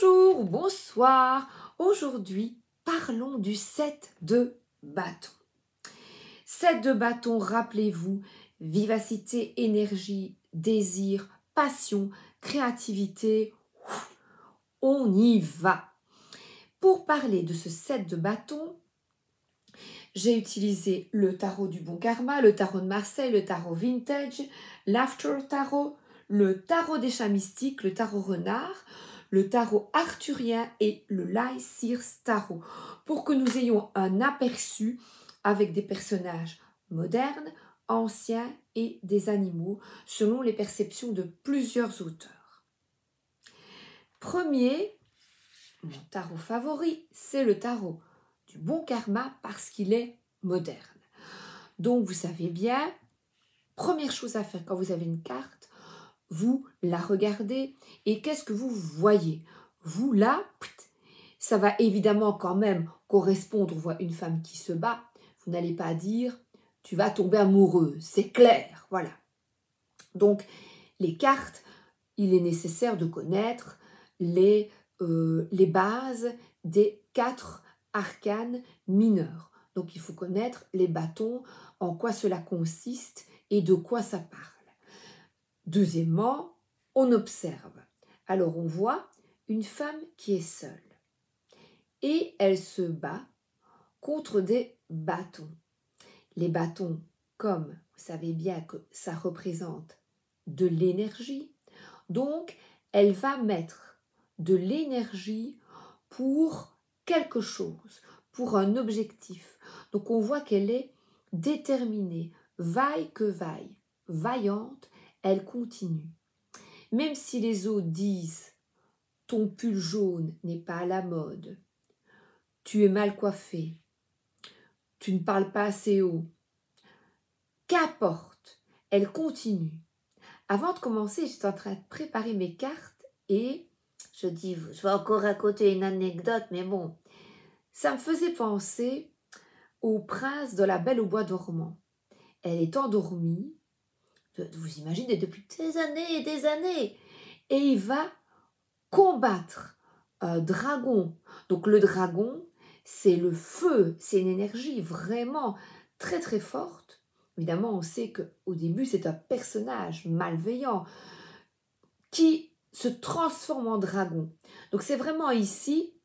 Bonjour ou bonsoir. Aujourd'hui, parlons du 7 de bâton. 7 de bâton, rappelez-vous, vivacité, énergie, désir, passion, créativité. On y va. Pour parler de ce 7 de bâton, j'ai utilisé le tarot du bon karma, le tarot de Marseille, le tarot vintage, l'after tarot, le tarot des chats mystiques, le tarot renard, le tarot arthurien et le Lycirce tarot, pour que nous ayons un aperçu avec des personnages modernes, anciens et des animaux, selon les perceptions de plusieurs auteurs. Premier, mon tarot favori, c'est le tarot du bon karma parce qu'il est moderne. Donc vous savez bien, première chose à faire quand vous avez une carte, vous la regardez et qu'est-ce que vous voyez? Vous là, ça va évidemment quand même correspondre, on voit une femme qui se bat, vous n'allez pas dire tu vas tomber amoureux, c'est clair, voilà. Donc les cartes, il est nécessaire de connaître les bases des 4 arcanes mineurs. Donc il faut connaître les bâtons, en quoi cela consiste et de quoi ça parle. Deuxièmement, on observe. Alors on voit une femme qui est seule et elle se bat contre des bâtons. Les bâtons, comme vous savez bien que ça représente de l'énergie, donc elle va mettre de l'énergie pour quelque chose, pour un objectif. Donc on voit qu'elle est déterminée, vaille que vaille, vaillante, elle continue. Même si les autres disent « ton pull jaune n'est pas à la mode »,« tu es mal coiffé »,« tu ne parles pas assez haut », qu'importe, elle continue. Avant de commencer, j'étais en train de préparer mes cartes et je dis, je vais encore raconter une anecdote, mais bon, ça me faisait penser au prince de la Belle au bois dormant. Elle est endormie, vous imaginez, depuis des années, et il va combattre un dragon. Donc le dragon, c'est le feu, c'est une énergie vraiment très très forte. Évidemment, on sait qu'au début, c'est un personnage malveillant qui se transforme en dragon. Donc c'est vraiment ici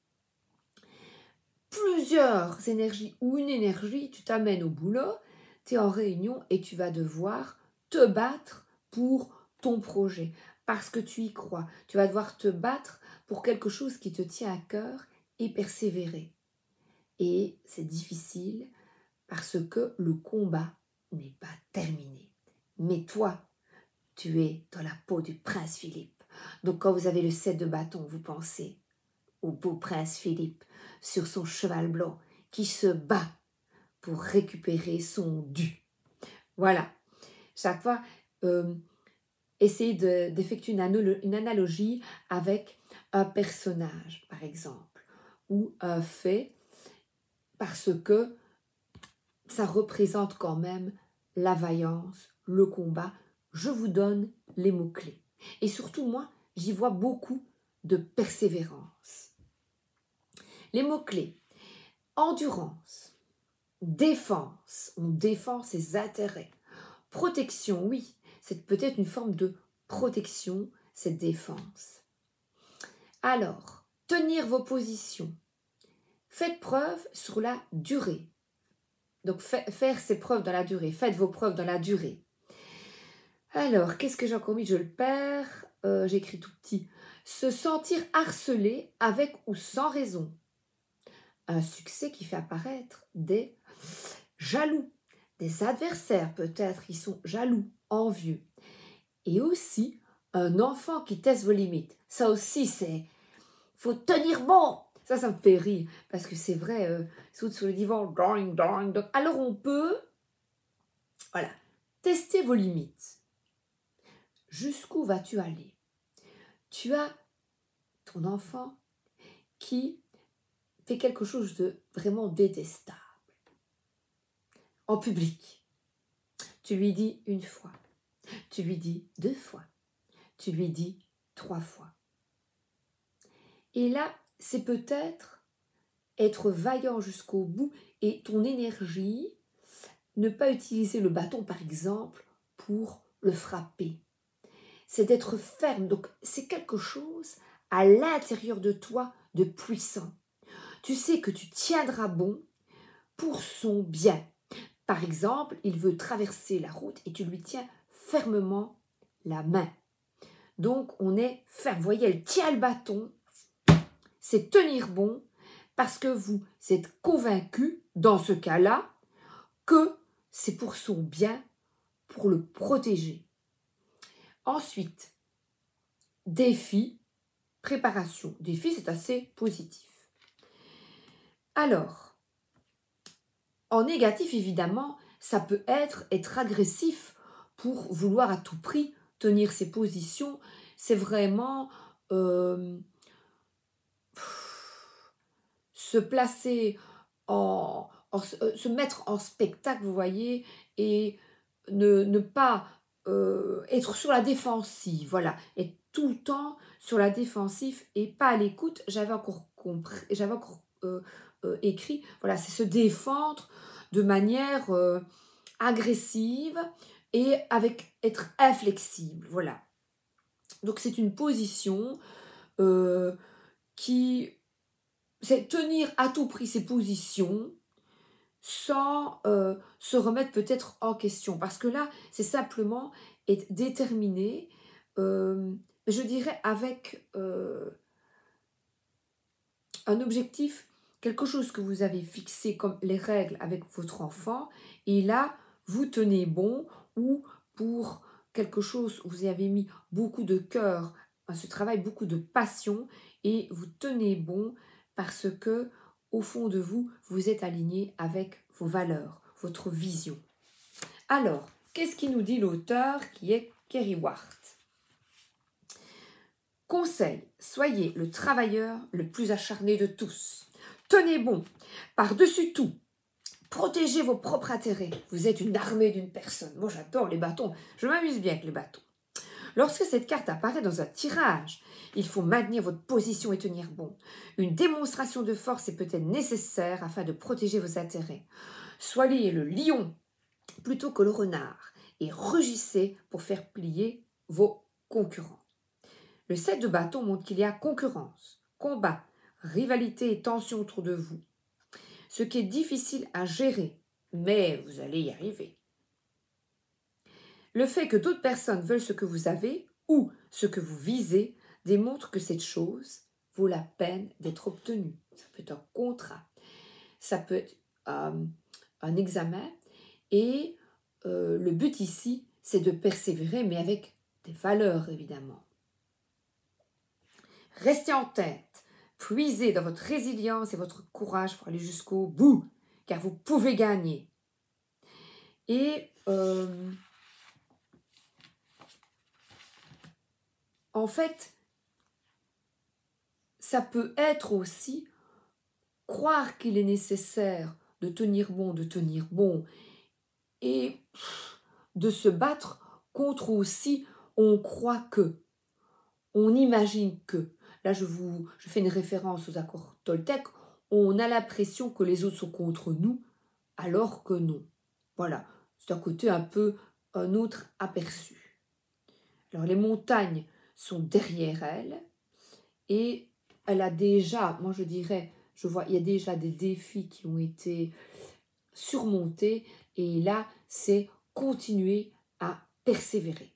plusieurs énergies ou une énergie, tu t'amènes au boulot, tu es en réunion et tu vas devoir te battre pour ton projet parce que tu y crois. Tu vas devoir te battre pour quelque chose qui te tient à cœur et persévérer. Et c'est difficile parce que le combat n'est pas terminé. Mais toi, tu es dans la peau du prince Philippe. Donc quand vous avez le 7 de bâton, vous pensez au beau prince Philippe sur son cheval blanc qui se bat pour récupérer son dû. Voilà. Chaque fois, essayez d'effectuer une analogie avec un personnage, par exemple, ou un fait, parce que ça représente quand même la vaillance, le combat. Je vous donne les mots-clés. Et surtout, moi, j'y vois beaucoup de persévérance. Les mots-clés, endurance, défense, on défend ses intérêts. Protection, oui, c'est peut-être une forme de protection, cette défense. Alors, tenir vos positions. Faites preuve sur la durée. Donc, faire ses preuves dans la durée. Faites vos preuves dans la durée. Alors, qu'est-ce que j'ai encore mis? Je le perds. J'ai écrit tout petit. Se sentir harcelé avec ou sans raison. Un succès qui fait apparaître des jaloux, des adversaires peut-être, ils sont jaloux, envieux. Et aussi, un enfant qui teste vos limites. Ça aussi, c'est... faut tenir bon. Ça me fait rire, parce que c'est vrai, saute sur le divan, drawing. Alors on peut, voilà, tester vos limites. Jusqu'où vas-tu aller? Tu as ton enfant qui fait quelque chose de vraiment détestable. En public. Tu lui dis une fois. Tu lui dis 2 fois. Tu lui dis 3 fois. Et là, c'est peut-être être vaillant jusqu'au bout et ton énergie, ne pas utiliser le bâton par exemple pour le frapper. C'est d'être ferme. Donc c'est quelque chose à l'intérieur de toi de puissant. Tu sais que tu tiendras bon pour son bien. Par exemple, il veut traverser la route et tu lui tiens fermement la main. Donc on est ferme. Vous voyez, elle tient le bâton. C'est tenir bon parce que vous êtes convaincu, dans ce cas-là, que c'est pour son bien, pour le protéger. Ensuite, défi, préparation. Défi, c'est assez positif. Alors, en négatif, évidemment, ça peut être agressif pour vouloir à tout prix tenir ses positions. C'est vraiment se placer se mettre en spectacle, vous voyez, et ne pas être sur la défensive, voilà, être tout le temps sur la défensive et pas à l'écoute. J'avais encore écrit, voilà, c'est se défendre de manière agressive et avec être inflexible, voilà. Donc c'est une position qui c'est tenir à tout prix ses positions sans se remettre peut-être en question. Parce que là, c'est simplement être déterminé, je dirais avec un objectif, quelque chose que vous avez fixé comme les règles avec votre enfant, et là, vous tenez bon, ou pour quelque chose où vous avez mis beaucoup de cœur à ce travail, beaucoup de passion, et vous tenez bon parce que, au fond de vous, vous êtes aligné avec vos valeurs, votre vision. Alors, qu'est-ce qui nous dit l'auteur qui est Kerry Ward? Conseil, soyez le travailleur le plus acharné de tous. Tenez bon, par-dessus tout, protégez vos propres intérêts. Vous êtes une armée d'une personne. Moi, j'adore les bâtons. Je m'amuse bien avec les bâtons. Lorsque cette carte apparaît dans un tirage, il faut maintenir votre position et tenir bon. Une démonstration de force est peut-être nécessaire afin de protéger vos intérêts. Soyez le lion plutôt que le renard et rugissez pour faire plier vos concurrents. Le 7 de bâton montre qu'il y a concurrence, combat, rivalité et tension autour de vous. Ce qui est difficile à gérer, mais vous allez y arriver. Le fait que d'autres personnes veulent ce que vous avez ou ce que vous visez démontre que cette chose vaut la peine d'être obtenue. Ça peut être un contrat, ça peut être un examen, et le but ici, c'est de persévérer, mais avec des valeurs évidemment. Restez en tête, puisez dans votre résilience et votre courage pour aller jusqu'au bout, car vous pouvez gagner. Et en fait, ça peut être aussi croire qu'il est nécessaire de tenir bon, et de se battre contre aussi on croit que, on imagine que. Là, je fais une référence aux accords Toltec. On a l'impression que les autres sont contre nous, alors que non. Voilà, c'est un côté un peu un autre aperçu. Alors, les montagnes sont derrière elle, et elle a déjà, moi je dirais, je vois, il y a déjà des défis qui ont été surmontés, et là, c'est continuer à persévérer.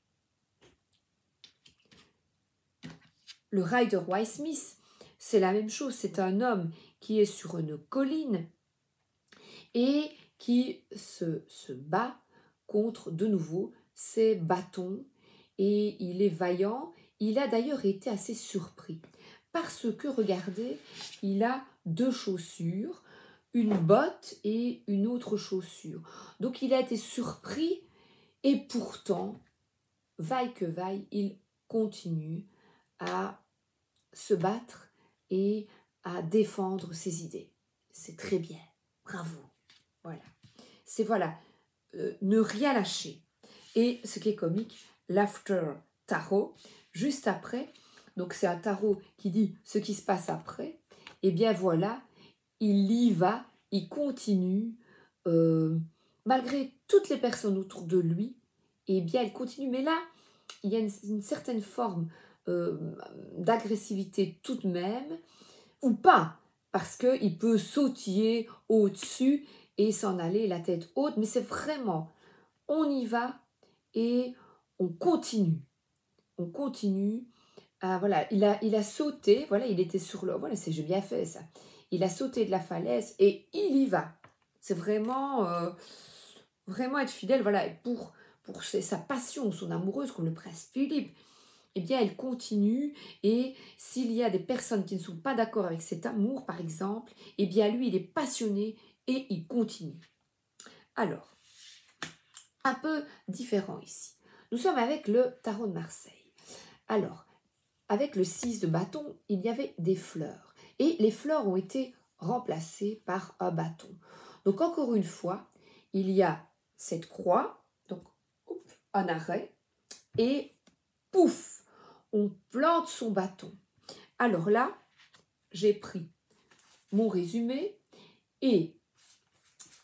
Le Rider Waite Smith, c'est la même chose, c'est un homme qui est sur une colline et qui se bat contre de nouveau ses bâtons, et il est vaillant. Il a d'ailleurs été assez surpris parce que, regardez, il a deux chaussures, une botte et une autre chaussure. Donc il a été surpris, et pourtant, vaille que vaille, il continue à se battre et à défendre ses idées. C'est très bien, bravo. Voilà, c'est ne rien lâcher. Et ce qui est comique, l'after tarot, juste après, donc c'est un tarot qui dit ce qui se passe après, et bien voilà, il y va, il continue, malgré toutes les personnes autour de lui, et bien il continue. Mais là, il y a une certaine forme d'agressivité tout de même, ou pas, parce qu'il peut sautiller au-dessus et s'en aller la tête haute, mais c'est vraiment, on y va et on continue. On continue. Ah, voilà, il a sauté, voilà, il était sur le... Voilà, j'ai bien fait ça. Il a sauté de la falaise et il y va. C'est vraiment, vraiment être fidèle, voilà, et pour sa passion, son amoureuse, comme le prince Philippe, eh bien, elle continue, et s'il y a des personnes qui ne sont pas d'accord avec cet amour, par exemple, eh bien, lui, il est passionné et il continue. Alors, un peu différent ici. Nous sommes avec le tarot de Marseille. Alors, avec le 6 de bâton, il y avait des fleurs. Et les fleurs ont été remplacées par un bâton. Donc, encore une fois, il y a cette croix, donc un arrêt, et pouf, on plante son bâton. Alors là, j'ai pris mon résumé et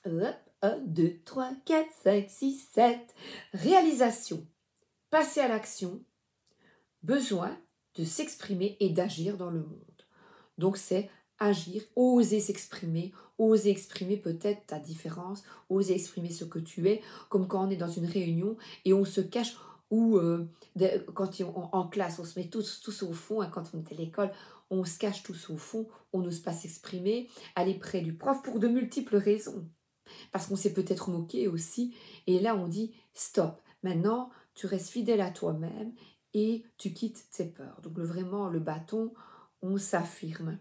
1, 2, 3, 4, 5, 6, 7. Réalisation, passer à l'action, besoin de s'exprimer et d'agir dans le monde. Donc c'est agir, oser s'exprimer, oser exprimer peut-être ta différence, oser exprimer ce que tu es, comme quand on est dans une réunion et on se cache, ou quand en classe on se met tous au fond, hein, quand on est à l'école, on se cache tous au fond, on n'ose pas s'exprimer, aller près du prof pour de multiples raisons. Parce qu'on s'est peut-être moqué aussi, et là on dit stop, maintenant tu restes fidèle à toi-même et tu quittes tes peurs. Donc vraiment le bâton, on s'affirme.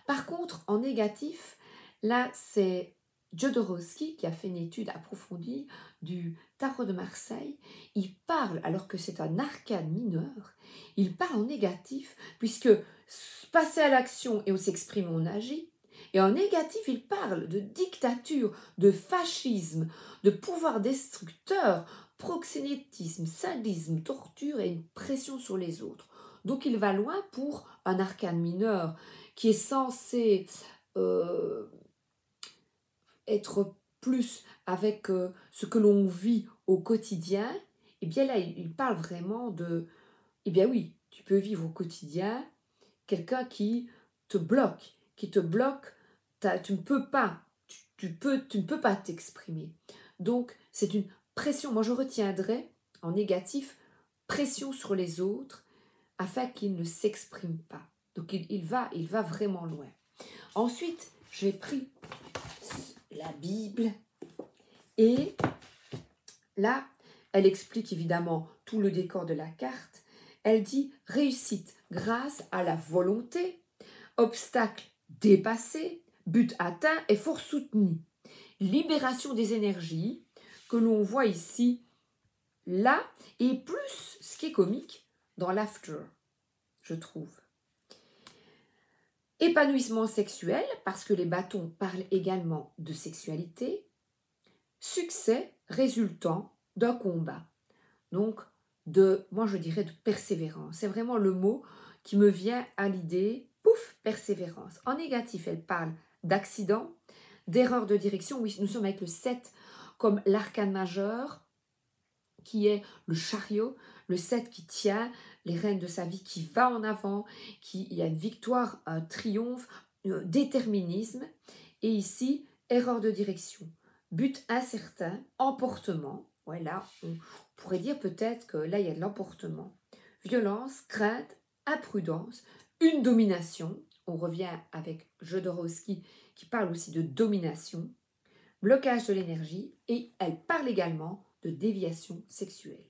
Par contre, en négatif, là c'est Jodorowsky qui a fait une étude approfondie du tarot de Marseille. Il parle, alors que c'est un arcane mineur, il parle en négatif, puisque passer à l'action et on s'exprime, on agit. Et en négatif, il parle de dictature, de fascisme, de pouvoir destructeur, proxénétisme, sadisme, torture et une pression sur les autres. Donc il va loin pour un arcane mineur qui est censé être plus avec ce que l'on vit au quotidien. Et bien là, il parle vraiment de, eh bien oui, tu peux vivre au quotidien quelqu'un qui te bloque, tu ne peux pas, tu ne peux pas t'exprimer. Donc, c'est une pression. Moi, je retiendrai en négatif, pression sur les autres afin qu'ils ne s'expriment pas. Donc, il va vraiment loin. Ensuite, j'ai pris la Bible et là, elle explique évidemment tout le décor de la carte. Elle dit réussite grâce à la volonté, obstacle dépassé, but atteint, effort soutenu. Libération des énergies que l'on voit ici, là, et plus ce qui est comique dans l'after, je trouve. Épanouissement sexuel, parce que les bâtons parlent également de sexualité. Succès résultant d'un combat. Donc, moi je dirais de persévérance. C'est vraiment le mot qui me vient à l'idée. Pouf, persévérance. En négatif, elle parle d'accident, d'erreur de direction. Oui, nous sommes avec le 7 comme l'arcane majeur, qui est le chariot, le 7 qui tient les rênes de sa vie, qui va en avant, il y a une victoire, un triomphe, un déterminisme. Et ici, erreur de direction, but incertain, emportement. Voilà, on pourrait dire peut-être que là, il y a de l'emportement. Violence, crainte, imprudence, une domination. On revient avec Jodorowsky qui parle aussi de domination, blocage de l'énergie, et elle parle également de déviation sexuelle.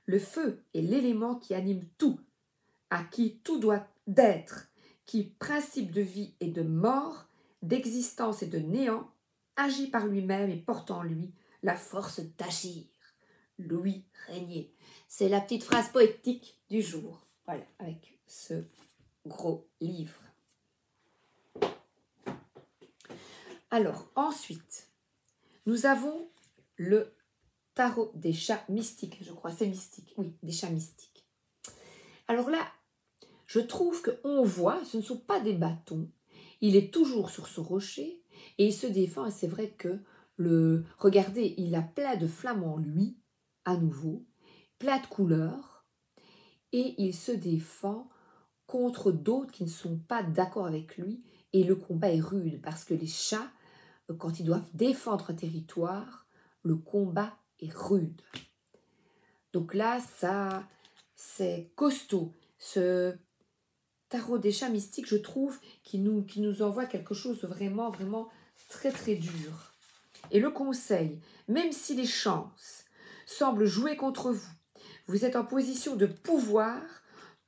Le feu est l'élément qui anime tout, à qui tout doit d'être, qui, principe de vie et de mort, d'existence et de néant, agit par lui-même et porte en lui la force d'agir. Louis Régnier. C'est la petite phrase poétique du jour. Voilà, avec ce gros livre. Alors, ensuite, nous avons le tarot des chats mystiques, je crois, c'est mystique, oui, des chats mystiques. Alors là, je trouve qu'on voit, ce ne sont pas des bâtons. Il est toujours sur ce rocher et il se défend. Et c'est vrai que, regardez, il a plein de flammes en lui, à nouveau, plein de couleurs. Et il se défend contre d'autres qui ne sont pas d'accord avec lui. Et le combat est rude parce que les chats, quand ils doivent défendre un territoire, le combat est rude. Donc là, ça, c'est costaud. Ce tarot des chats mystiques, je trouve, qui nous envoie quelque chose de vraiment, vraiment très, très dur. Et le conseil, même si les chances semblent jouer contre vous, vous êtes en position de pouvoir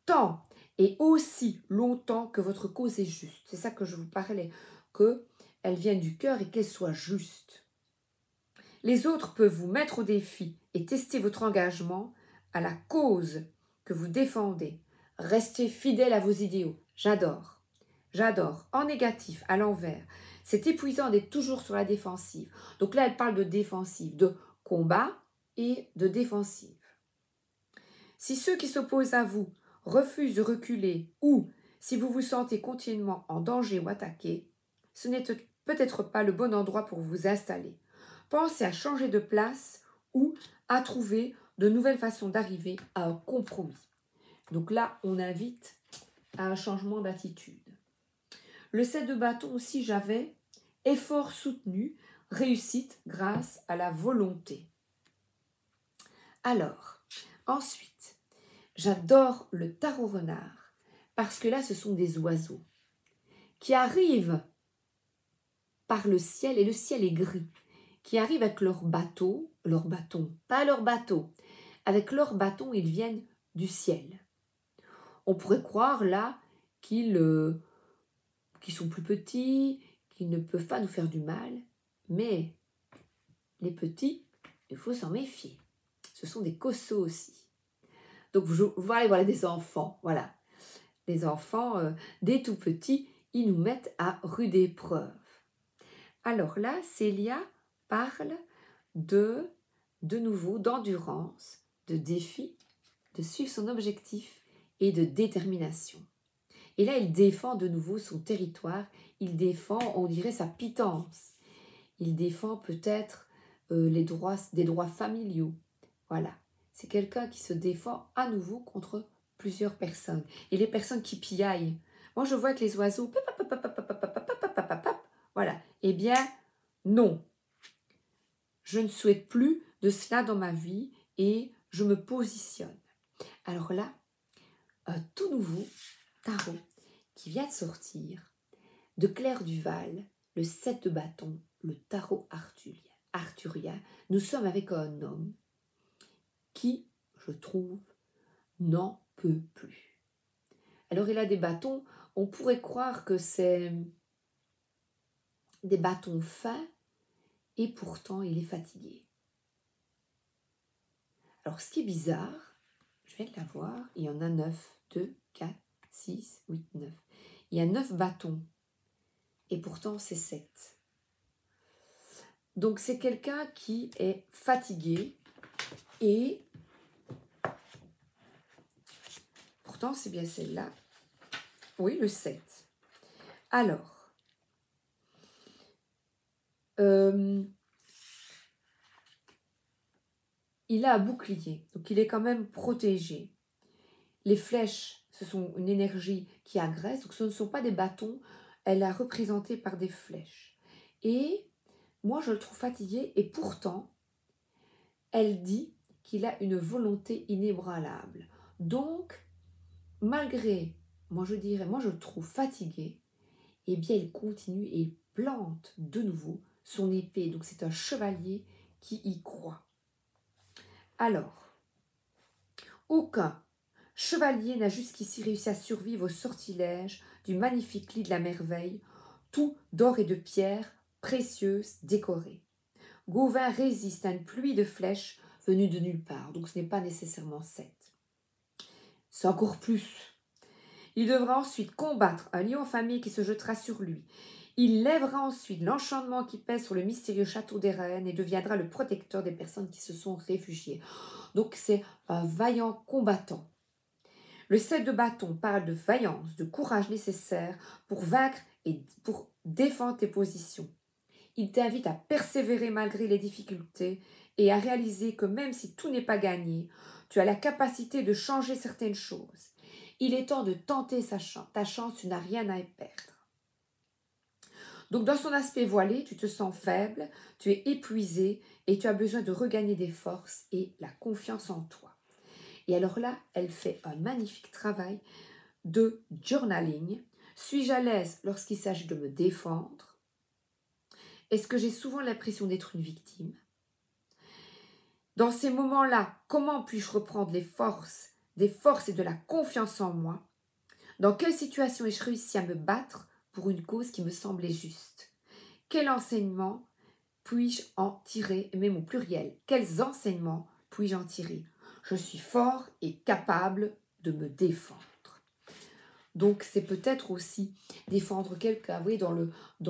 tant et aussi longtemps que votre cause est juste. C'est ça que je vous parlais, qu'elle vienne du cœur et qu'elle soit juste. Les autres peuvent vous mettre au défi et tester votre engagement à la cause que vous défendez. Restez fidèle à vos idéaux. J'adore. J'adore. En négatif, à l'envers. C'est épuisant d'être toujours sur la défensive. Donc là, elle parle de défensive, de combat et de défensive. Si ceux qui s'opposent à vous refusent de reculer ou si vous vous sentez continuellement en danger ou attaqué, ce n'est peut-être pas le bon endroit pour vous installer. Pensez à changer de place ou à trouver de nouvelles façons d'arriver à un compromis. Donc là, on invite à un changement d'attitude. Le 7 de bâton aussi, j'avais effort soutenu, réussite grâce à la volonté. Alors, ensuite, j'adore le tarot renard parce que là, ce sont des oiseaux qui arrivent par le ciel et le ciel est gris, qui arrivent avec leur bâton, pas leur bateau, avec leur bâton, ils viennent du ciel. On pourrait croire là qu'ils sont plus petits, qu'ils ne peuvent pas nous faire du mal, mais les petits, il faut s'en méfier. Ce sont des costauds aussi. Donc voilà des enfants, voilà. Les enfants, dès tout petits, ils nous mettent à rude épreuve. Alors là, Célia parle de nouveau, d'endurance, de défi, de suivre son objectif et de détermination. Et là, il défend de nouveau son territoire, il défend, on dirait, sa pitance. Il défend peut-être des droits familiaux. Voilà, c'est quelqu'un qui se défend à nouveau contre plusieurs personnes. Et les personnes qui piaillent. Moi, je vois que les oiseaux, voilà. Eh bien, non. Je ne souhaite plus de cela dans ma vie et je me positionne. Alors là, un tout nouveau tarot qui vient de sortir de Claire Duval, le 7 de bâton, le tarot arthurien. Nous sommes avec un homme qui, je trouve, n'en peut plus. Alors il a des bâtons, on pourrait croire que c'est des bâtons fins et pourtant il est fatigué. Alors ce qui est bizarre, je viens de la voir, il y en a 9, 2, 4, 6, 8, 9. Il y a 9 bâtons et pourtant c'est 7. Donc c'est quelqu'un qui est fatigué et pourtant c'est bien celle-là. Oui, le 7. Alors, il a un bouclier, donc il est quand même protégé. Les flèches, ce sont une énergie qui agresse, donc ce ne sont pas des bâtons, elle est représentée par des flèches. Et moi, je le trouve fatigué, et pourtant, elle dit qu'il a une volonté inébranlable. Donc, malgré, moi je le trouve fatigué, eh bien, il continue et il plante de nouveau son épée. Donc, c'est un chevalier qui y croit. Alors, aucun chevalier n'a jusqu'ici réussi à survivre au sortilège du magnifique lit de la merveille, tout d'or et de pierres précieuses décorées. Gauvin résiste à une pluie de flèches venues de nulle part, donc ce n'est pas nécessairement 7. C'est encore plus. Il devra ensuite combattre un lion famille qui se jettera sur lui. Il lèvera ensuite l'enchantement qui pèse sur le mystérieux château des reines et deviendra le protecteur des personnes qui se sont réfugiées. Donc c'est un vaillant combattant. Le 7 de bâton parle de vaillance, de courage nécessaire pour vaincre et pour défendre tes positions. Il t'invite à persévérer malgré les difficultés et à réaliser que même si tout n'est pas gagné, tu as la capacité de changer certaines choses. Il est temps de tenter ta chance, tu n'as rien à y perdre. Donc dans son aspect voilé, tu te sens faible, tu es épuisé et tu as besoin de regagner des forces et la confiance en toi. Et alors là, elle fait un magnifique travail de journaling. Suis-je à l'aise lorsqu'il s'agit de me défendre? Est-ce que j'ai souvent l'impression d'être une victime? Dans ces moments-là, comment puis-je reprendre des forces et de la confiance en moi? Dans quelle situation ai-je réussi à me battre pour une cause qui me semblait juste? Quel enseignement puis-je en tirer, même au pluriel, quels enseignements puis-je en tirer? Je suis fort et capable de me défendre. Donc, c'est peut-être aussi défendre quelqu'un. Vous voyez, dans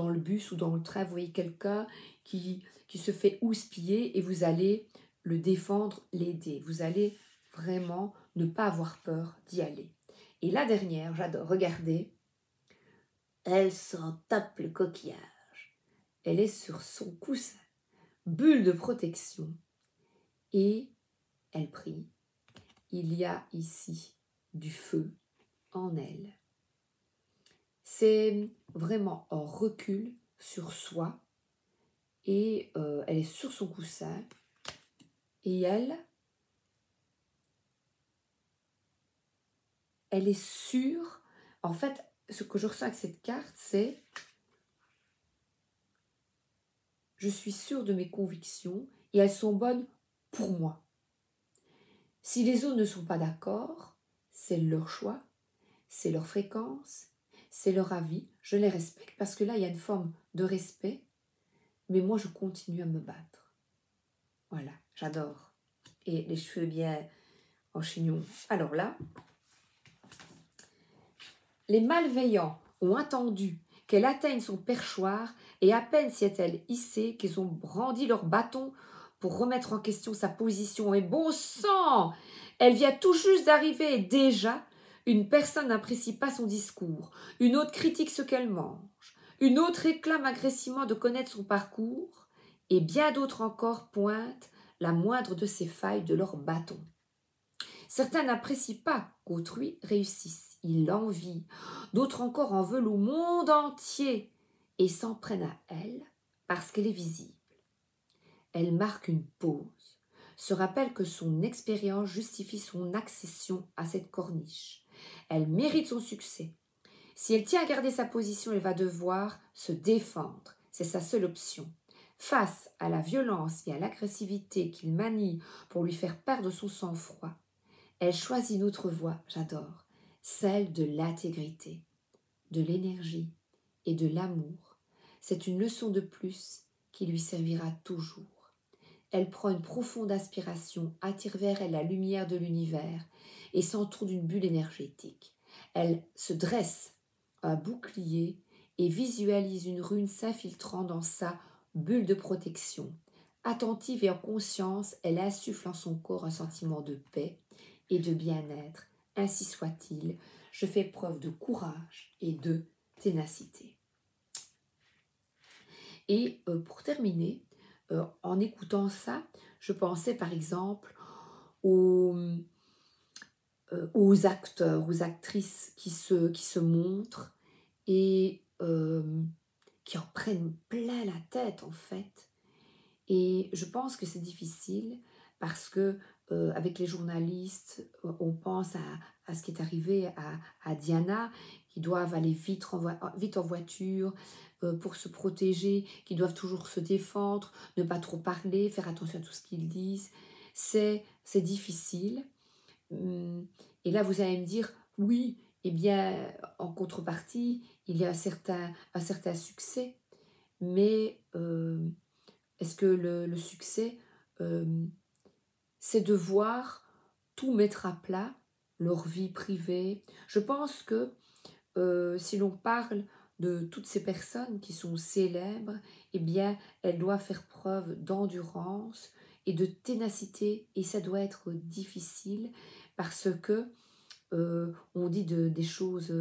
le bus ou dans le train, vous voyez quelqu'un qui se fait houspiller et vous allez le défendre, l'aider. Vous allez vraiment ne pas avoir peur d'y aller. Et la dernière, j'adore, regardez, elle s'en tape le coquillage. Elle est sur son coussin, bulle de protection, et elle prie. Il y a ici du feu en elle. C'est vraiment un recul sur soi et elle est sur son coussin et elle est sûre. En fait, ce que je ressens avec cette carte, c'est je suis sûre de mes convictions et elles sont bonnes pour moi. Si les autres ne sont pas d'accord, c'est leur choix, c'est leur fréquence, c'est leur avis. Je les respecte parce que là, il y a une forme de respect, mais moi, je continue à me battre. Voilà, j'adore. Et les cheveux bien en chignon. Alors là, les malveillants ont attendu qu'elle atteigne son perchoir et à peine s'y est-elle hissée qu'ils ont brandi leur bâton pour remettre en question sa position. Et bon sang, elle vient tout juste d'arriver et déjà, une personne n'apprécie pas son discours, une autre critique ce qu'elle mange, une autre réclame agressivement de connaître son parcours et bien d'autres encore pointent la moindre de ces failles de leur bâton. Certains n'apprécient pas qu'autrui réussisse, ils l'envient, d'autres encore en veulent au monde entier et s'en prennent à elle parce qu'elle est visible. Elle marque une pause, se rappelle que son expérience justifie son accession à cette corniche. Elle mérite son succès. Si elle tient à garder sa position, elle va devoir se défendre, c'est sa seule option. Face à la violence et à l'agressivité qu'il manie pour lui faire perdre son sang-froid, elle choisit une autre voie, j'adore, celle de l'intégrité, de l'énergie et de l'amour. C'est une leçon de plus qui lui servira toujours. Elle prend une profonde aspiration, attire vers elle la lumière de l'univers et s'entoure d'une bulle énergétique. Elle se dresse un bouclier et visualise une rune s'infiltrant dans sa bulle de protection. Attentive et en conscience, elle insuffle en son corps un sentiment de paix et de bien-être. Ainsi soit-il, je fais preuve de courage et de ténacité. Et pour terminer, en écoutant ça, je pensais par exemple aux acteurs, aux actrices qui se montrent et qui en prennent plein la tête en fait. Et je pense que c'est difficile parce que avec les journalistes, on pense à ce qui est arrivé à Diana, qui doivent aller vite en voiture pour se protéger, qui doivent toujours se défendre, ne pas trop parler, faire attention à tout ce qu'ils disent. C'est difficile. Et là, vous allez me dire, oui, eh bien, en contrepartie, il y a un certain succès, mais est-ce que le succès, c'est de voir tout mettre à plat, leur vie privée? Je pense que si l'on parle de toutes ces personnes qui sont célèbres, eh bien, elles doivent faire preuve d'endurance et de ténacité, et ça doit être difficile parce que on dit des choses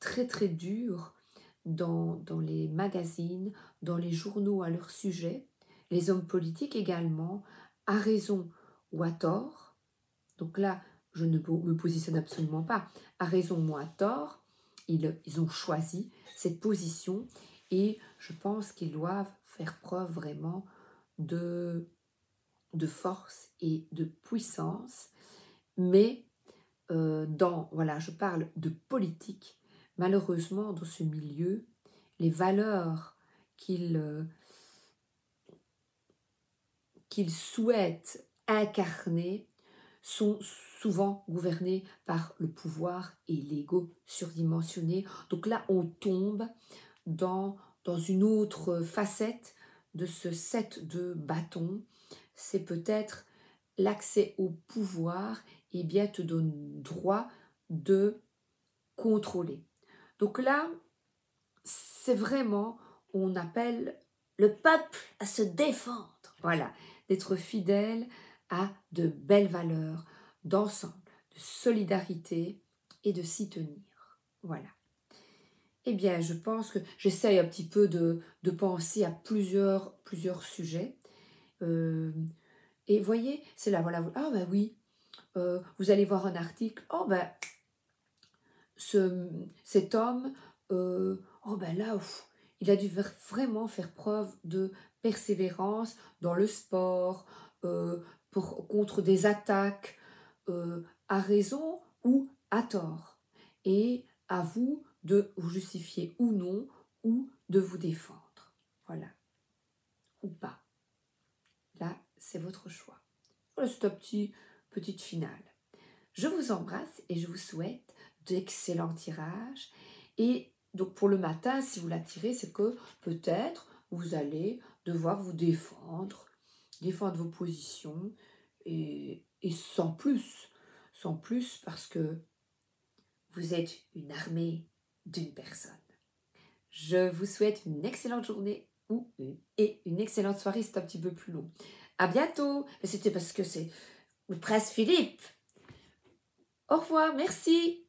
très très dures dans les magazines, dans les journaux à leur sujet, les hommes politiques également, à raison ou à tort. Donc là, je ne me positionne absolument pas. À raison ou à tort, ils ont choisi cette position et je pense qu'ils doivent faire preuve vraiment de force et de puissance. Mais voilà, je parle de politique. Malheureusement, dans ce milieu, les valeurs qu'ils souhaitent incarner sont souvent gouvernés par le pouvoir et l'ego surdimensionné. Donc là, on tombe dans une autre facette de ce set de bâtons. C'est peut-être l'accès au pouvoir et bien te donne droit de contrôler. Donc là, c'est vraiment, on appelle le peuple à se défendre. Voilà, d'être fidèle à de belles valeurs d'ensemble, de solidarité et de s'y tenir. Voilà. Eh bien, je pense que j'essaye un petit peu de penser à plusieurs sujets. Et voyez, c'est là, voilà, ah ben oui, vous allez voir un article, oh ben, cet homme, oh ben là, il a dû vraiment faire preuve de persévérance dans le sport, contre des attaques, à raison ou à tort. Et à vous de vous justifier ou non, ou de vous défendre. Voilà. Ou pas. Là, c'est votre choix. Voilà, c'est un petite finale. Je vous embrasse et je vous souhaite d'excellents tirages. Et donc pour le matin, si vous la tirez, c'est que peut-être vous allez devoir vous défendre vos positions et sans plus parce que vous êtes une armée d'une personne. Je vous souhaite une excellente journée et une excellente soirée, c'est un petit peu plus long. À bientôt. C'était parce que c'est le Prince Philippe. Au revoir, merci.